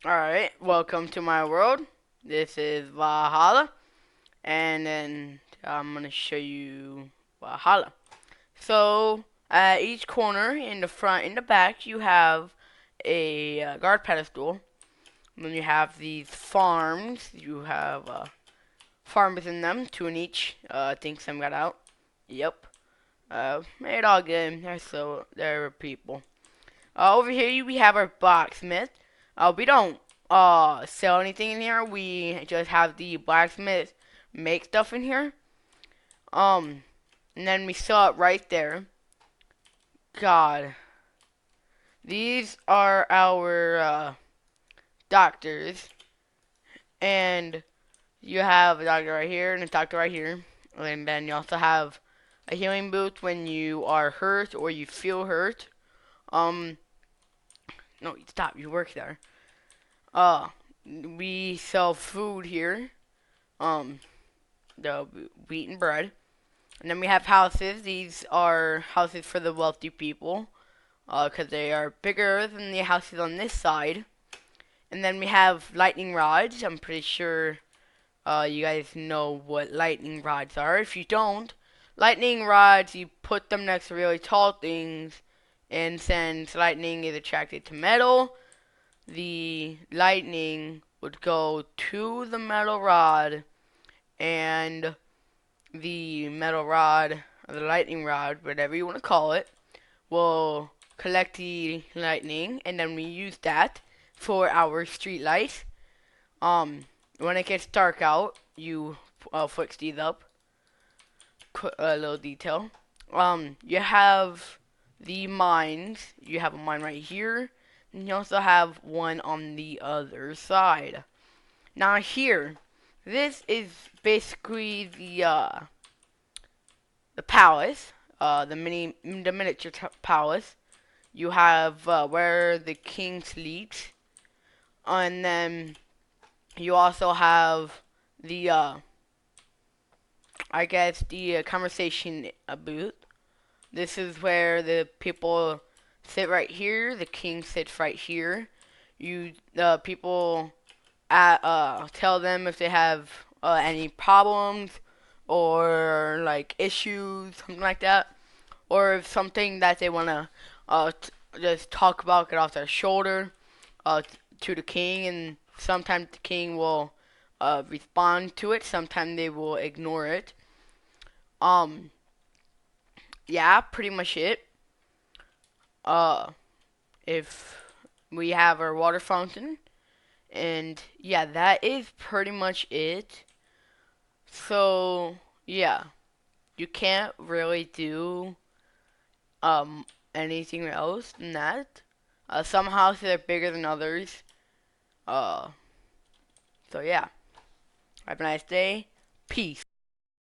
Alright, welcome to my world. This is Valhalla, and then I'm gonna show you Valhalla. So, at each corner, in the front and the back, you have a guard pedestal. And then you have these farms. You have farms in them, two in each. I think some got out. Yep. Made all good. So there are people. Over here we have our blacksmith. We don't sell anything in here. We just have the blacksmith make stuff in here. Um, and then we sell it right there. God, these are our doctors, and you have a doctor right here and a doctor right here, and then you also have a healing booth when you are hurt or you feel hurt. Um, no, stop. You work there. Uh, we sell food here. Um, the wheat and bread. And then we have houses. These are houses for the wealthy people. Because they are bigger than the houses on this side. And then we have lightning rods. I'm pretty sure you guys know what lightning rods are. If you don't, lightning rods, you put them next to really tall things. And since lightning is attracted to metal, the lightning would go to the metal rod, and the metal rod, or the lightning rod, whatever you want to call it, will collect the lightning, and then we use that for our street lights. When it gets dark out, you fix these up. A little detail. You have the mines. You have a mine right here. And you also have one on the other side. Now here, this is basically the palace, the miniature palace. You have where the king sleeps, and then you also have the I guess the conversation booth. This is where the people sit right here. The king sits right here. The people tell them if they have any problems or like issues, something like that, or if something that they wanna just talk about, get off their shoulder to the king, and sometimes the king will respond to it. Sometimes they will ignore it. Um, yeah, pretty much it. Uh, if we have our water fountain, and yeah, that is pretty much it. So, yeah, you can't really do anything else than that. Some houses are bigger than others. Uh, so yeah, have a nice day. Peace.